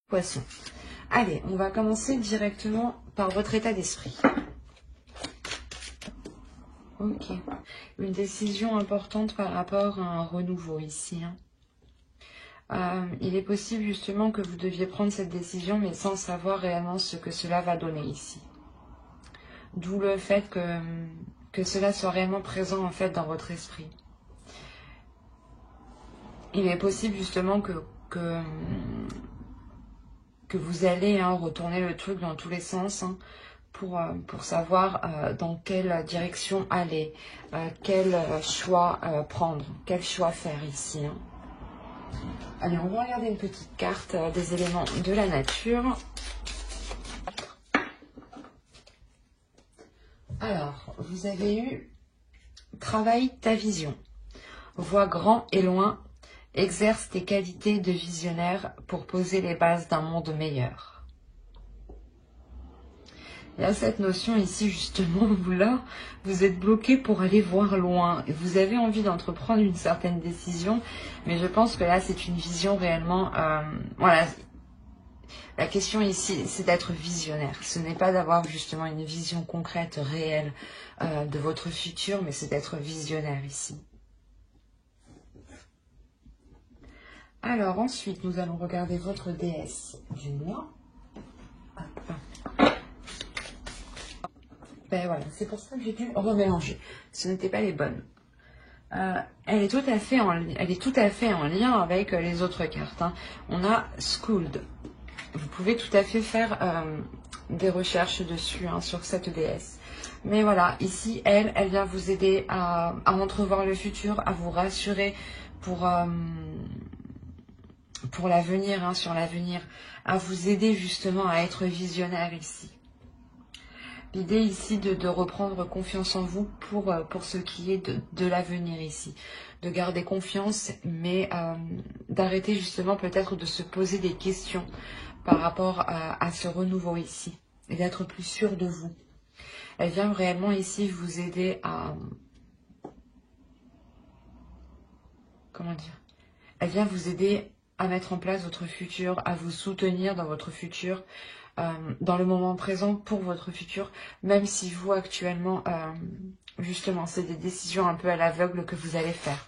Poisson. Allez, on va commencer directement par votre état d'esprit. Ok. Une décision importante par rapport à un renouveau ici. Il est possible justement que vous deviez prendre cette décision, mais sans savoir réellement ce que cela va donner ici. D'où le fait que cela soit réellement présent en fait dans votre esprit. Il est possible justement que vous allez retourner le truc dans tous les sens pour savoir dans quelle direction aller, quel choix prendre, quel choix faire ici. Allez, on va regarder une petite carte des éléments de la nature. Alors, vous avez eu travaille ta vision, vois grand et loin, exerce tes qualités de visionnaire pour poser les bases d'un monde meilleur. Il y a cette notion ici justement où là, vous êtes bloqué pour aller voir loin. Vous avez envie d'entreprendre une certaine décision, mais je pense que là c'est une vision réellement... voilà, la question ici c'est d'être visionnaire. Ce n'est pas d'avoir justement une vision concrète, réelle de votre futur, mais c'est d'être visionnaire ici. Alors ensuite, nous allons regarder votre déesse du mois. Ben voilà, c'est pour ça que j'ai dû remélanger. Ce n'étaient pas les bonnes. Elle est tout à fait en lien avec les autres cartes. On a Schooled. Vous pouvez tout à fait faire des recherches dessus sur cette déesse. Mais voilà, ici, elle vient vous aider à entrevoir le futur, à vous rassurer pour l'avenir, sur l'avenir, à vous aider justement à être visionnaire ici. L'idée ici de reprendre confiance en vous pour ce qui est de l'avenir ici. De garder confiance, mais d'arrêter justement peut-être de se poser des questions par rapport à ce renouveau ici. Et d'être plus sûr de vous. Elle vient réellement ici vous aider à... Comment dire? Elle vient vous aider à mettre en place votre futur, à vous soutenir dans votre futur, dans le moment présent pour votre futur, même si vous actuellement, justement, c'est des décisions un peu à l'aveugle que vous allez faire.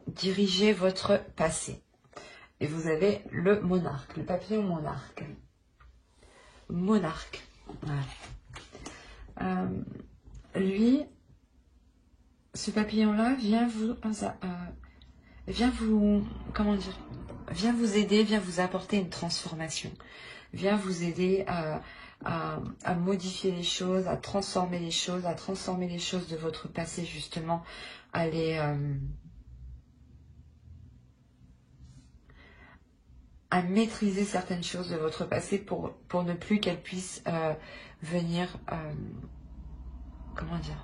Dirigez votre passé. Et vous avez le monarque, le papillon monarque. Monarque. Voilà. Lui, ce papillon-là vient vous aider, vient vous apporter une transformation, vient vous aider à modifier les choses, à transformer les choses, de votre passé justement, à maîtriser certaines choses de votre passé pour ne plus qu'elles puissent venir, comment dire,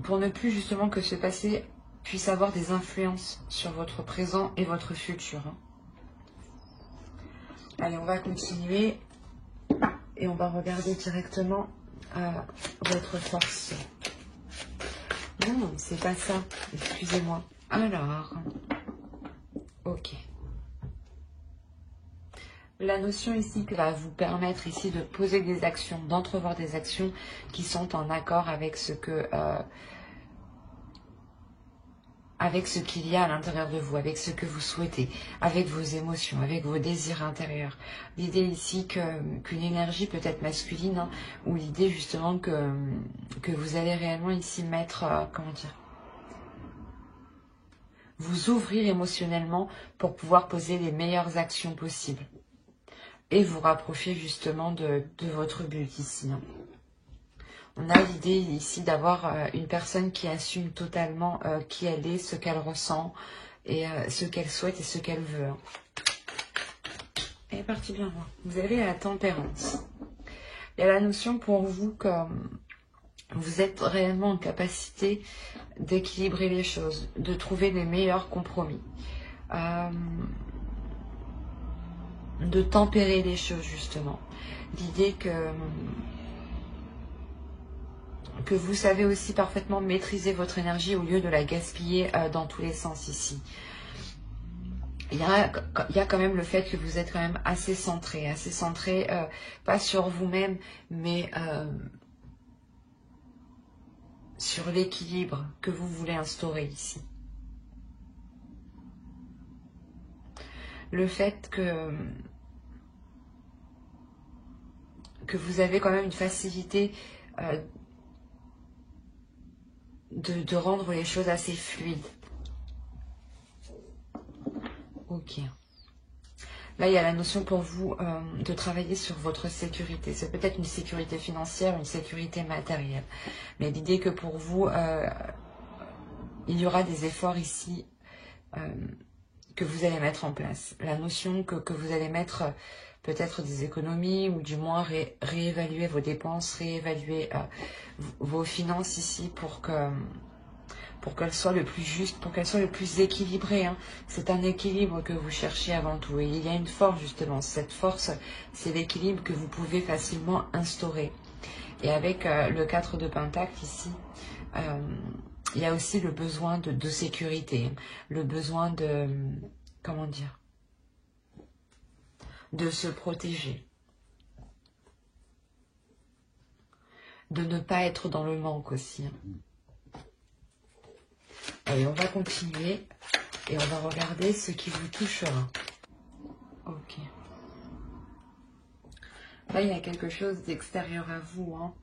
pour ne plus justement que ce passé puisse avoir des influences sur votre présent et votre futur. Allez, on va continuer et on va regarder directement votre force. Non, c'est pas ça, excusez-moi. Alors, ok. La notion ici qui va vous permettre ici de poser des actions, d'entrevoir des actions qui sont en accord avec ce qu'il y a à l'intérieur de vous, avec ce que vous souhaitez, avec vos émotions, avec vos désirs intérieurs. L'idée ici qu'une énergie peut être masculine, ou l'idée justement que vous allez réellement ici mettre, comment dire, vous ouvrir émotionnellement pour pouvoir poser les meilleures actions possibles. Et vous rapprocher justement de votre but ici. On a l'idée ici d'avoir une personne qui assume totalement qui elle est, ce qu'elle ressent, et ce qu'elle souhaite et ce qu'elle veut. Elle est partie bien loin. Vous avez la tempérance. Il y a la notion pour vous que vous êtes réellement en capacité d'équilibrer les choses, de trouver les meilleurs compromis. De tempérer les choses justement. L'idée que que vous savez aussi parfaitement maîtriser votre énergie au lieu de la gaspiller dans tous les sens ici. Il y a quand même le fait que vous êtes quand même assez centré, pas sur vous-même, mais sur l'équilibre que vous voulez instaurer ici. Le fait que vous avez quand même une facilité de rendre les choses assez fluides. Ok. Là, il y a la notion pour vous de travailler sur votre sécurité. C'est peut-être une sécurité financière, une sécurité matérielle. Mais l'idée que pour vous, il y aura des efforts ici que vous allez mettre en place. La notion que vous allez mettre peut-être des économies ou du moins réévaluer vos dépenses, réévaluer vos finances ici pour qu'elles soient le plus justes, pour qu'elles soient le plus équilibrées. Hein. C'est un équilibre que vous cherchez avant tout. Et il y a une force justement. Cette force, c'est l'équilibre que vous pouvez facilement instaurer. Et avec le 4 de Pentacle ici, il y a aussi le besoin de sécurité, le besoin de, comment dire, de se protéger, de ne pas être dans le manque aussi. Allez, on va continuer et on va regarder ce qui vous touchera. Ok. Là, il y a quelque chose d'extérieur à vous, hein,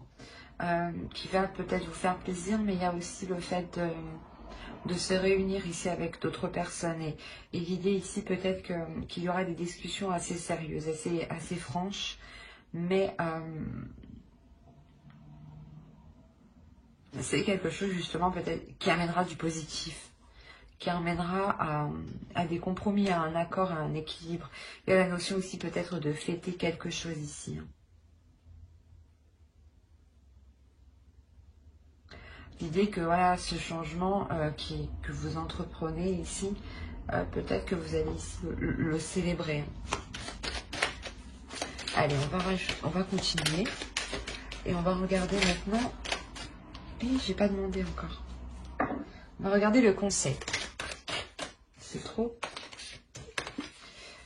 qui va peut-être vous faire plaisir, mais il y a aussi le fait de se réunir ici avec d'autres personnes. Et l'idée ici, peut-être qu'il y aura des discussions assez sérieuses, assez franches, mais c'est quelque chose justement peut-être qui amènera du positif, qui amènera à des compromis, à un accord, à un équilibre. Il y a la notion aussi peut-être de fêter quelque chose ici. L'idée que voilà, ce changement que vous entreprenez ici, peut-être que vous allez ici le célébrer. Allez, on va continuer. Et on va regarder maintenant. Et j'ai pas demandé encore. On va regarder le conseil. C'est trop.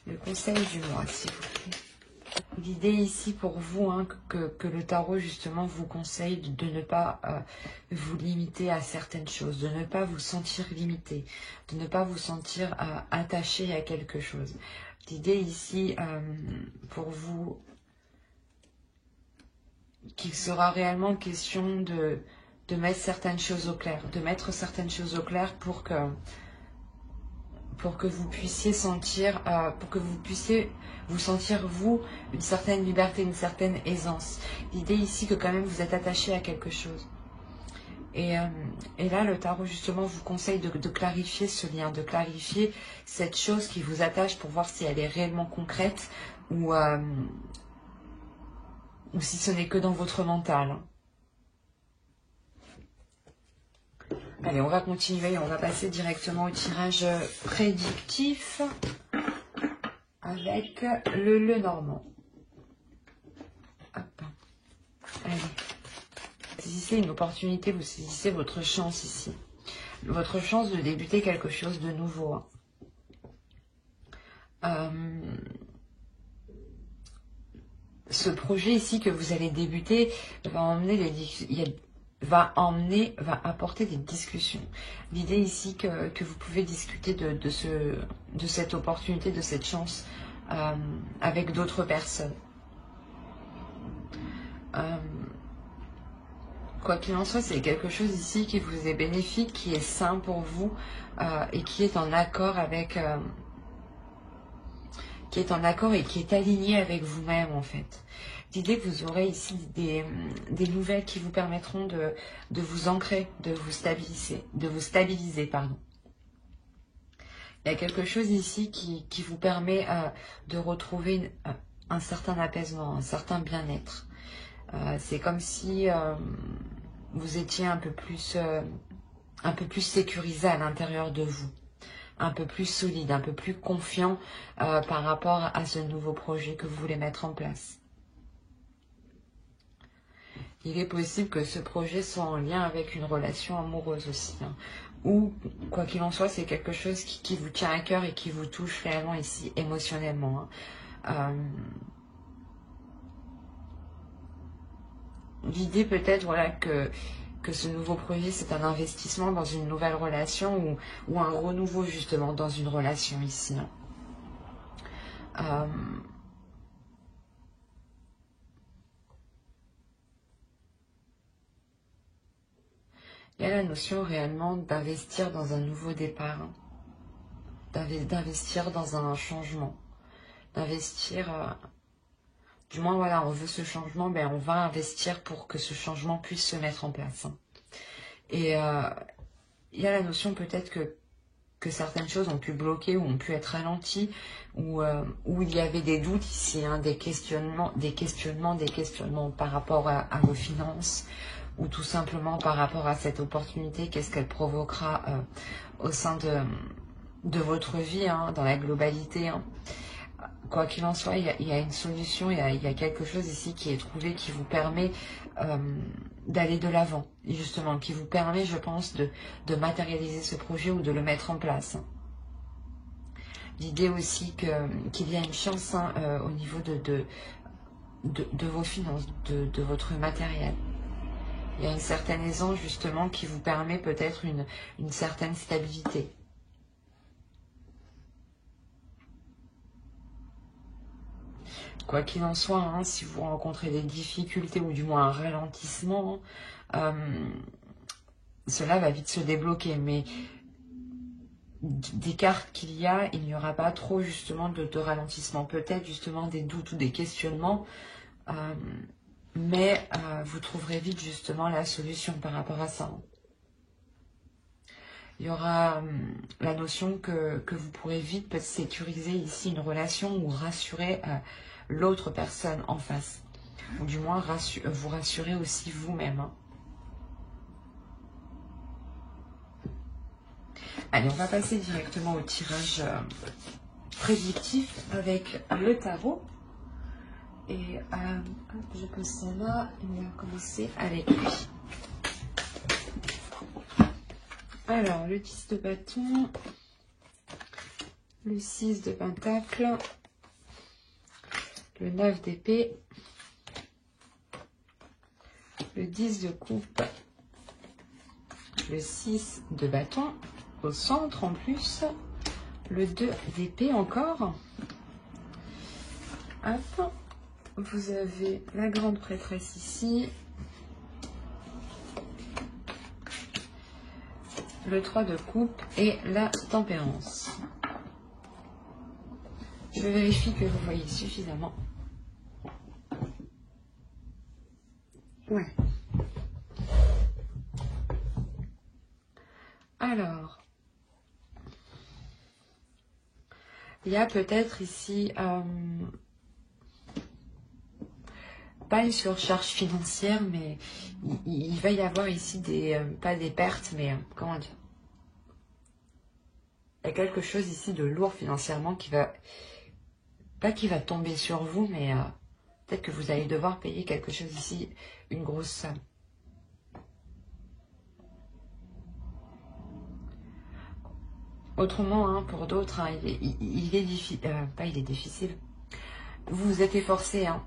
Le conseil du mois, s'il vous plaît. L'idée ici pour vous, hein, que le tarot justement vous conseille de ne pas vous limiter à certaines choses, de ne pas vous sentir limité, de ne pas vous sentir attaché à quelque chose. L'idée ici pour vous, qu'il sera réellement question de mettre certaines choses au clair, pour que vous puissiez sentir, vous sentir, vous, une certaine liberté, une certaine aisance. L'idée ici que quand même vous êtes attaché à quelque chose. Et là, le tarot, justement, vous conseille de clarifier ce lien, de clarifier cette chose qui vous attache pour voir si elle est réellement concrète ou si ce n'est que dans votre mental. Allez, on va continuer, on va passer directement au tirage prédictif avec le Normand. Hop. Allez. Saisissez une opportunité, vous saisissez votre chance ici. Votre chance de débuter quelque chose de nouveau. Ce projet ici que vous allez débuter va apporter des discussions. L'idée ici que vous pouvez discuter de cette opportunité, de cette chance avec d'autres personnes. Quoi qu'il en soit, c'est quelque chose ici qui vous est bénéfique, qui est sain pour vous et qui est en accord avec... qui est en accord et qui est aligné avec vous-même en fait. L'idée que vous aurez ici des nouvelles qui vous permettront de vous ancrer, de vous stabiliser, pardon. Il y a quelque chose ici qui vous permet de retrouver un certain apaisement, un certain bien-être. C'est comme si vous étiez un peu plus sécurisé à l'intérieur de vous, un peu plus solide, un peu plus confiant par rapport à ce nouveau projet que vous voulez mettre en place. Il est possible que ce projet soit en lien avec une relation amoureuse aussi. Hein. Ou, quoi qu'il en soit, c'est quelque chose qui vous tient à cœur et qui vous touche réellement ici, émotionnellement. Hein. L'idée peut-être, voilà, que ce nouveau projet, c'est un investissement dans une nouvelle relation ou un renouveau, justement, dans une relation ici. Hein. Il y a la notion réellement d'investir dans un nouveau départ, hein. D'investir dans un changement, d'investir, du moins voilà, on veut ce changement, ben on va investir pour que ce changement puisse se mettre en place. Hein. Et il y a la notion peut-être que certaines choses ont pu bloquer ou ont pu être ralenties, ou où il y avait des doutes ici, hein, des questionnements par rapport à vos finances, ou tout simplement par rapport à cette opportunité, qu'est-ce qu'elle provoquera au sein de votre vie, hein, dans la globalité. Hein. Quoi qu'il en soit, il y a une solution, il y a quelque chose ici qui est trouvé, qui vous permet d'aller de l'avant, justement, qui vous permet, je pense, de matérialiser ce projet ou de le mettre en place. Hein. L'idée aussi qu'il y a une chance, hein, au niveau de vos finances, de votre matériel. Il y a une certaine aisance, justement, qui vous permet peut-être une certaine stabilité. Quoi qu'il en soit, hein, si vous rencontrez des difficultés ou du moins un ralentissement, cela va vite se débloquer. Mais des cartes qu'il y a, il n'y aura pas trop justement de ralentissement. Peut-être justement des doutes ou des questionnements, mais vous trouverez vite justement la solution par rapport à ça. Il y aura la notion que vous pourrez vite peut-être sécuriser ici une relation ou rassurer l'autre personne en face. Ou du moins vous rassurer aussi vous-même. Hein. Allez, on va passer directement au tirage prédictif avec le tarot. Et je pose ça là et on va commencer avec lui. Alors, le 10 de bâton, le 6 de pentacle, le 9 d'épée, le 10 de coupe, le 6 de bâton, au centre en plus, le 2 d'épée encore. Hop, vous avez la grande prêtresse ici, le 3 de coupe et la tempérance. Je vérifie que vous voyez suffisamment. Ouais. Alors, il y a peut-être ici pas une surcharge financière, mais il va y avoir ici pas des pertes, mais comment dire, il y a quelque chose ici de lourd financièrement qui va, pas qui va tomber sur vous, mais peut-être que vous allez devoir payer quelque chose ici, une grosse somme. Autrement, hein, pour d'autres, hein, il est difficile. Vous vous êtes efforcé, hein,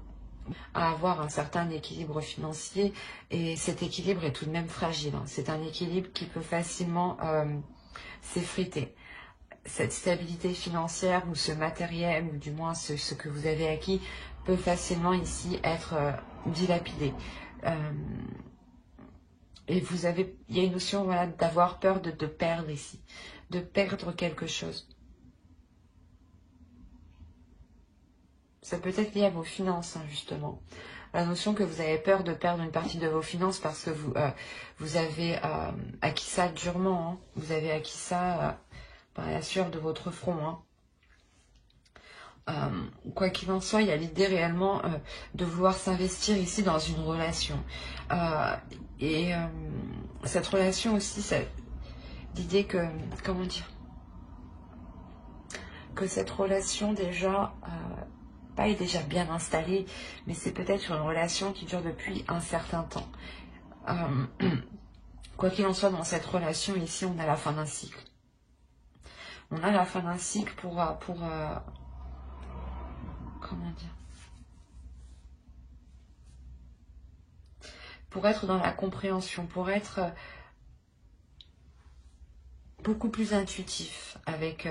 à avoir un certain équilibre financier et cet équilibre est tout de même fragile. Hein. C'est un équilibre qui peut facilement s'effriter. Cette stabilité financière ou ce matériel ou du moins ce que vous avez acquis peut facilement ici être dilapidé. Et il y a une notion, voilà, d'avoir peur de perdre ici, de perdre quelque chose. Ça peut être lié à vos finances, hein, justement. La notion que vous avez peur de perdre une partie de vos finances parce que vous avez acquis ça durement. Hein. Vous avez acquis ça par la sueur de votre front. Hein. Quoi qu'il en soit, il y a l'idée réellement de vouloir s'investir ici dans une relation. Cette relation aussi, l'idée que, comment dire, que cette relation déjà pas déjà bien installé, mais c'est peut-être une relation qui dure depuis un certain temps. Quoi qu'il en soit, dans cette relation, ici, on a la fin d'un cycle. On a la fin d'un cycle comment dire, pour être dans la compréhension, pour être beaucoup plus intuitif avec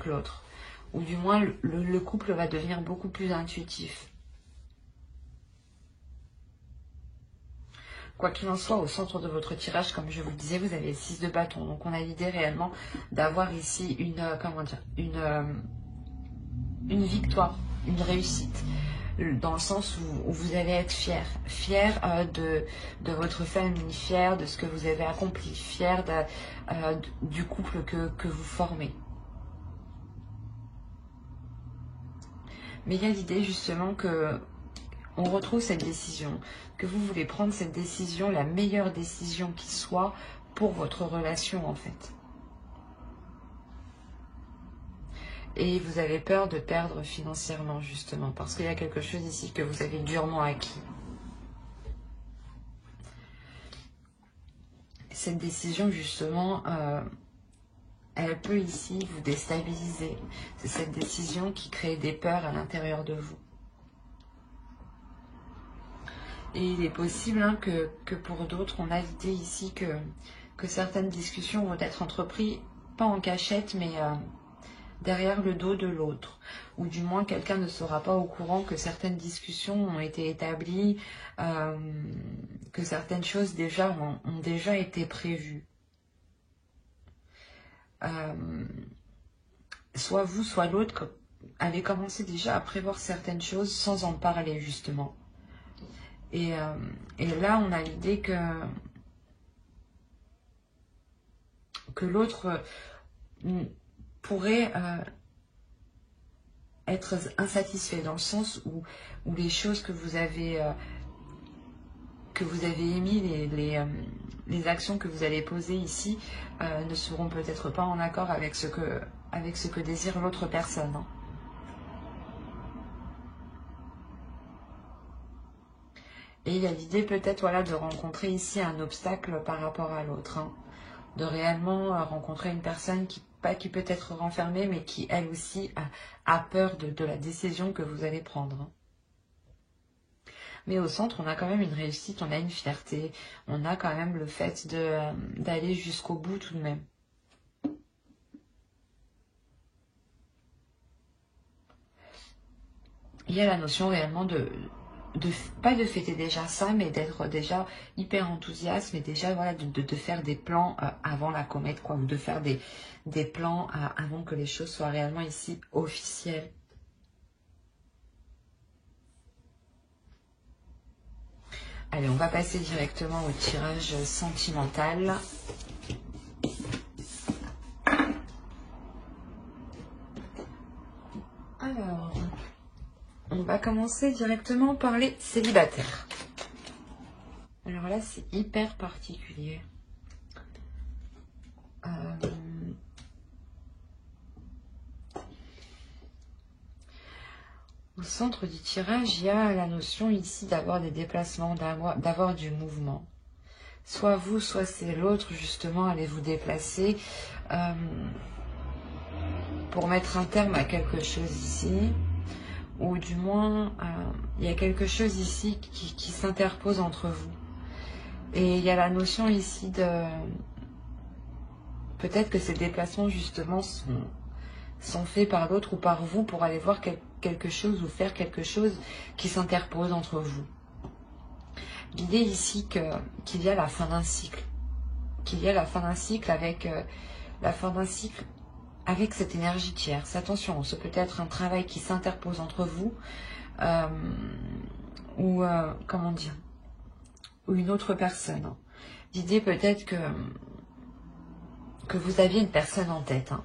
l'autre. Ou du moins, le couple va devenir beaucoup plus intuitif. Quoi qu'il en soit, au centre de votre tirage, comme je vous le disais, vous avez le 6 de bâton. Donc, on a l'idée réellement d'avoir ici une victoire, une réussite. Dans le sens où vous allez être fier de votre famille, fier de ce que vous avez accompli, fier du couple que vous formez. Mais il y a l'idée justement que on retrouve cette décision, que vous voulez prendre cette décision, la meilleure décision qui soit pour votre relation en fait. Et vous avez peur de perdre financièrement justement, parce qu'il y a quelque chose ici que vous avez durement acquis. Cette décision justement, elle peut ici vous déstabiliser. C'est cette décision qui crée des peurs à l'intérieur de vous. Et il est possible que pour d'autres, on a l'idée ici que certaines discussions vont être entreprises, pas en cachette, mais derrière le dos de l'autre. Ou du moins, quelqu'un ne sera pas au courant que certaines discussions ont été établies, que certaines choses ont déjà été prévues. Soit vous, soit l'autre avez commencé déjà à prévoir certaines choses sans en parler, justement. Et là, on a l'idée que l'autre pourrait être insatisfait, dans le sens où les choses que vous avez émis, les actions que vous allez poser ici ne seront peut-être pas en accord avec ce que désire l'autre personne. Hein. Et il y a l'idée peut-être de rencontrer ici un obstacle par rapport à l'autre. Hein. De réellement rencontrer une personne qui peut être renfermée, mais qui elle aussi a peur de la décision que vous allez prendre. Hein. Mais au centre, on a quand même une réussite, on a une fierté, on a quand même le fait d'aller jusqu'au bout tout de même. Il y a la notion réellement pas de fêter déjà ça, mais d'être déjà hyper enthousiaste, mais déjà de faire des plans avant la comète, quoi, ou de faire des plans avant que les choses soient réellement ici officielles. Allez, on va passer directement au tirage sentimental. Alors, on va commencer directement par les célibataires. Alors là, c'est hyper particulier. Au centre du tirage, il y a la notion ici d'avoir des déplacements, d'avoir du mouvement. Soit vous, soit c'est l'autre, justement, allez vous déplacer pour mettre un terme à quelque chose ici. Ou du moins, il y a quelque chose ici qui s'interpose entre vous. Et il y a la notion ici de... Peut-être que ces déplacements, justement, sont faits par l'autre ou par vous pour aller voir quelque chose ou faire quelque chose qui s'interpose entre vous. L'idée ici qu'il y a la fin d'un cycle. Qu'il y a la fin d'un cycle avec cette énergie tierce. Attention, ce peut être un travail qui s'interpose entre vous ou comment dire, ou une autre personne. L'idée peut-être que vous aviez une personne en tête, hein,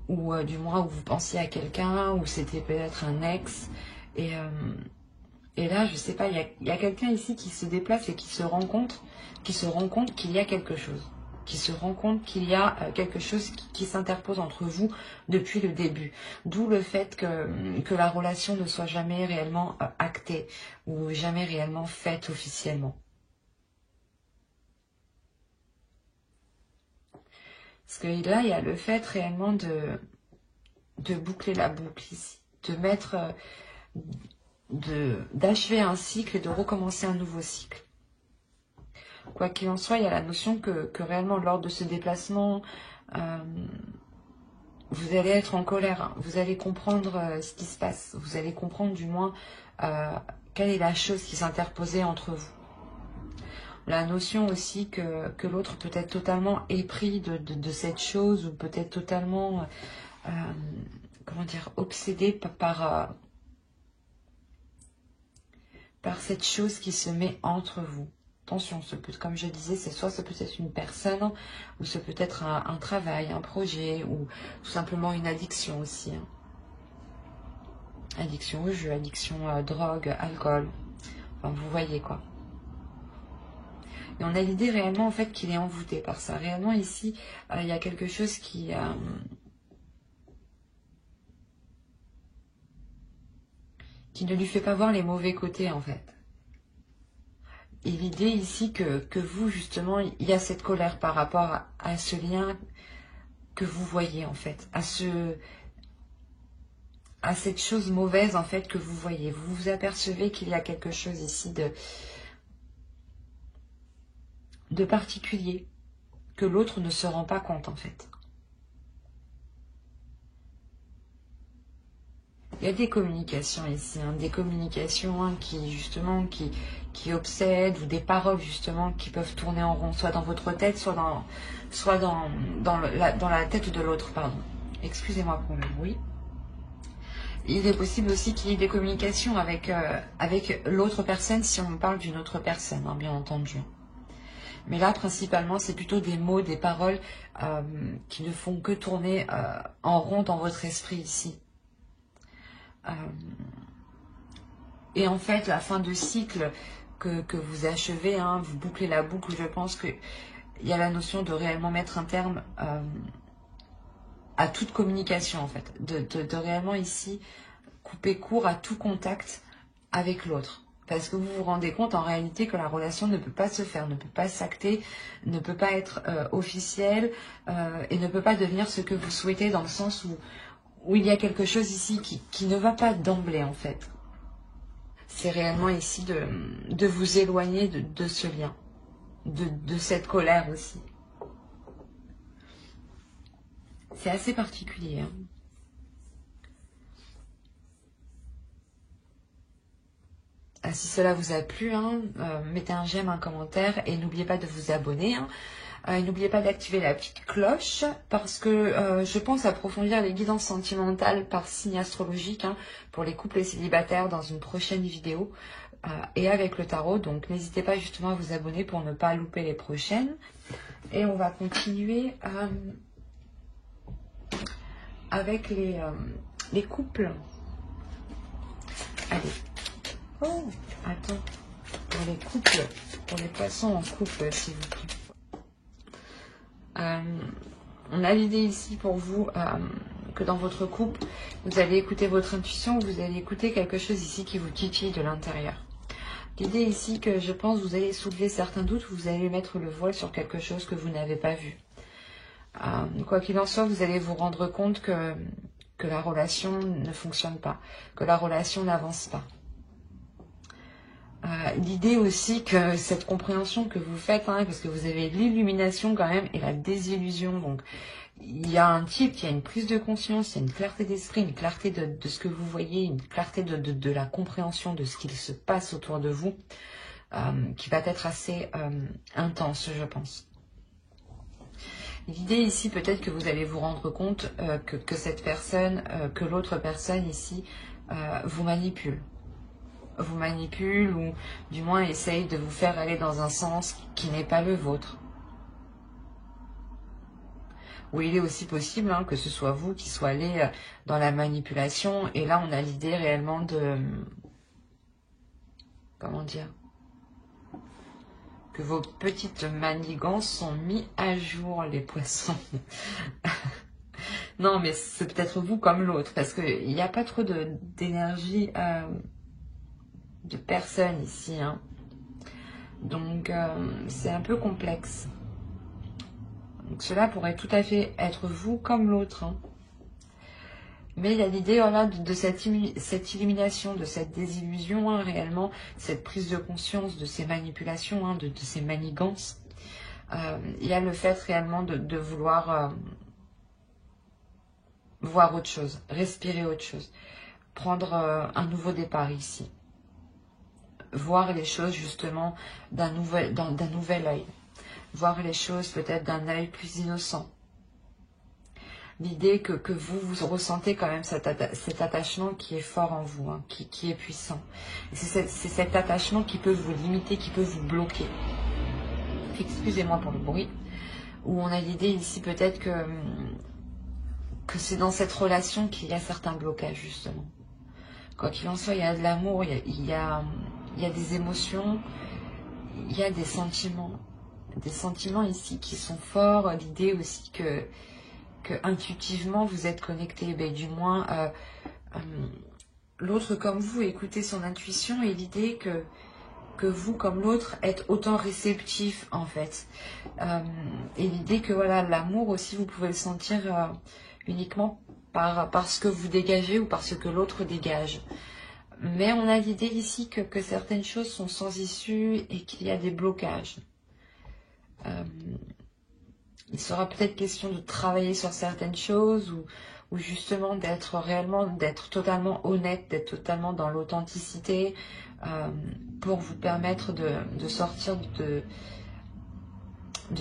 ou du moins où vous pensiez à quelqu'un, ou c'était peut-être un ex, et là, je sais pas, il y a quelqu'un ici qui se déplace et qui se rend compte qu'il y a quelque chose. qui se rend compte qu'il y a quelque chose qui s'interpose entre vous depuis le début. D'où le fait que la relation ne soit jamais réellement actée ou jamais réellement faite officiellement. Parce que là, il y a le fait réellement de boucler la boucle ici, de mettre, d'achever un cycle et de recommencer un nouveau cycle. Quoi qu'il en soit, il y a la notion que réellement lors de ce déplacement, vous allez être en colère, hein. Vous allez comprendre ce qui se passe, vous allez comprendre du moins quelle est la chose qui s'interposait entre vous. La notion aussi que l'autre peut être totalement épris de cette chose ou peut-être totalement, comment dire, obsédé par cette chose qui se met entre vous. Attention, comme je disais, ça peut être une personne, ou ça peut être un travail, un projet, ou tout simplement une addiction aussi. Hein. Addiction au jeu, addiction à drogue, alcool. Enfin, vous voyez quoi. Et on a l'idée réellement en fait qu'il est envoûté par ça. Réellement ici, il y a quelque chose qui ne lui fait pas voir les mauvais côtés en fait. Et l'idée ici que vous, justement, il y a cette colère par rapport à ce lien que vous voyez, en fait, à cette chose mauvaise, en fait, que vous voyez. Vous vous apercevez qu'il y a quelque chose ici de particulier, que l'autre ne se rend pas compte, en fait. Il y a des communications ici, hein, des communications qui, justement, qui obsèdent, ou des paroles, justement, qui peuvent tourner en rond, soit dans votre tête, soit dans la tête de l'autre, pardon. Excusez-moi pour le bruit. Il est possible aussi qu'il y ait des communications avec l'autre personne, si on parle d'une autre personne, hein, bien entendu. Mais là, principalement, c'est plutôt des mots, des paroles qui ne font que tourner en rond dans votre esprit ici. Et en fait, la fin de cycle que vous achevez, hein, vous bouclez la boucle, je pense qu'il y a la notion de réellement mettre un terme à toute communication, en fait. De réellement ici couper court à tout contact avec l'autre. Parce que vous vous rendez compte en réalité que la relation ne peut pas se faire, ne peut pas s'acter, ne peut pas être officielle et ne peut pas devenir ce que vous souhaitez, dans le sens où il y a quelque chose ici qui ne va pas d'emblée en fait. C'est réellement ici de vous éloigner de ce lien, de cette colère aussi. C'est assez particulier. Hein. Si cela vous a plu, hein, mettez un j'aime, un commentaire et n'oubliez pas de vous abonner. Hein. Et n'oubliez pas d'activer la petite cloche parce que je pense approfondir les guidances sentimentales par signe astrologique hein, pour les couples célibataires dans une prochaine vidéo et avec le tarot. Donc n'hésitez pas justement à vous abonner pour ne pas louper les prochaines. Et on va continuer avec les couples. Allez. Oh, attends. Pour les couples, pour les poissons en couple, s'il vous plaît. On a l'idée ici pour vous que dans votre couple, vous allez écouter votre intuition, vous allez écouter quelque chose ici qui vous titille de l'intérieur. L'idée ici que je pense vous allez soulever certains doutes, vous allez mettre le voile sur quelque chose que vous n'avez pas vu. Quoi qu'il en soit, vous allez vous rendre compte que la relation ne fonctionne pas, que la relation n'avance pas. L'idée aussi que cette compréhension que vous faites, hein, parce que vous avez l'illumination quand même et la désillusion, donc il y a un type, il y a une prise de conscience, il y a une clarté d'esprit, une clarté de ce que vous voyez, une clarté de la compréhension de ce qu'il se passe autour de vous, qui va être assez intense, je pense. L'idée ici, peut-être que vous allez vous rendre compte que cette personne, que l'autre personne ici, vous manipule. Vous manipule ou du moins essaye de vous faire aller dans un sens qui n'est pas le vôtre. Ou il est aussi possible hein, que ce soit vous qui soyez allé dans la manipulation et là on a l'idée réellement de... Comment dire ? que vos petites manigances sont mises à jour, les poissons. Non, mais c'est peut-être vous comme l'autre, parce qu'il n'y a pas trop d'énergie de personne ici. Hein. Donc, c'est un peu complexe. Donc, cela pourrait tout à fait être vous comme l'autre. Hein. Mais il y a l'idée voilà, de cette illumination, de cette désillusion, hein, réellement, cette prise de conscience de ces manipulations, hein, de ces manigances. Il y a le fait réellement de vouloir voir autre chose, respirer autre chose, prendre un nouveau départ ici. Voir les choses justement d'un nouvel œil. Voir les choses peut-être d'un œil plus innocent. L'idée que vous ressentez quand même cet attachement qui est fort en vous, hein, qui est puissant. C'est cet attachement qui peut vous limiter, qui peut vous bloquer. Excusez-moi pour le bruit. Où on a l'idée ici peut-être que c'est dans cette relation qu'il y a certains blocages justement. Quoi qu'il en soit, il y a de l'amour, il y a des émotions, il y a des sentiments. Des sentiments ici qui sont forts. L'idée aussi que intuitivement vous êtes connecté, ben, du moins l'autre comme vous écoutez son intuition et l'idée que vous comme l'autre êtes autant réceptif en fait. Et l'idée que voilà l'amour aussi vous pouvez le sentir uniquement par ce que vous dégagez ou par ce que l'autre dégage. Mais on a l'idée ici que certaines choses sont sans issue et qu'il y a des blocages. Il sera peut-être question de travailler sur certaines choses ou justement d'être totalement honnête, d'être totalement dans l'authenticité pour vous permettre de sortir de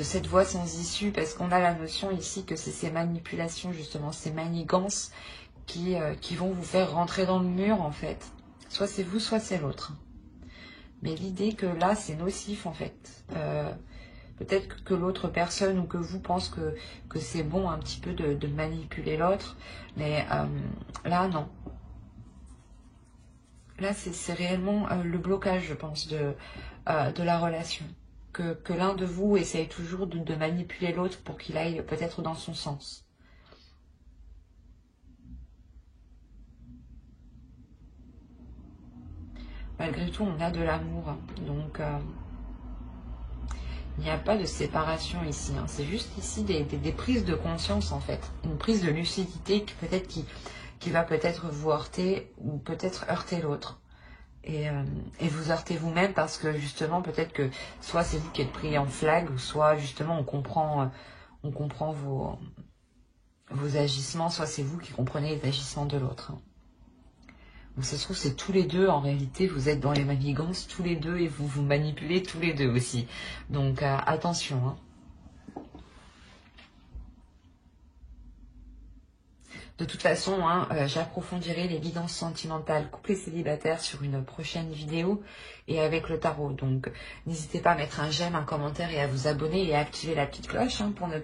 cette voie sans issue, parce qu'on a la notion ici que c'est ces manipulations, justement, ces manigances qui vont vous faire rentrer dans le mur en fait. Soit c'est vous, soit c'est l'autre. Mais l'idée que là c'est nocif en fait. Peut-être que l'autre personne ou que vous pense que c'est bon un petit peu de manipuler l'autre. Mais là, non. Là, c'est réellement le blocage, je pense, de la relation. Que l'un de vous essaye toujours de manipuler l'autre pour qu'il aille peut-être dans son sens. Malgré tout, on a de l'amour. Donc... il n'y a pas de séparation ici, hein. C'est juste ici des prises de conscience en fait. Une prise de lucidité qui va peut-être vous heurter ou peut-être heurter l'autre. Et vous heurter vous-même parce que justement peut-être que soit c'est vous qui êtes pris en flag ou soit justement on comprend vos agissements, soit c'est vous qui comprenez les agissements de l'autre. Hein. Donc ça se trouve c'est tous les deux en réalité, vous êtes dans les manigances tous les deux et vous vous manipulez tous les deux aussi. Donc attention. Hein. De toute façon, hein, j'approfondirai les guidances sentimentales couplées célibataires sur une prochaine vidéo et avec le tarot. Donc n'hésitez pas à mettre un j'aime, un commentaire et à vous abonner et à activer la petite cloche hein, pour ne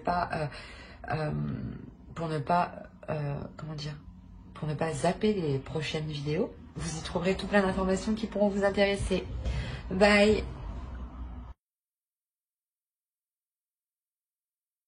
pas zapper les prochaines vidéos. Vous y trouverez tout plein d'informations qui pourront vous intéresser. Bye!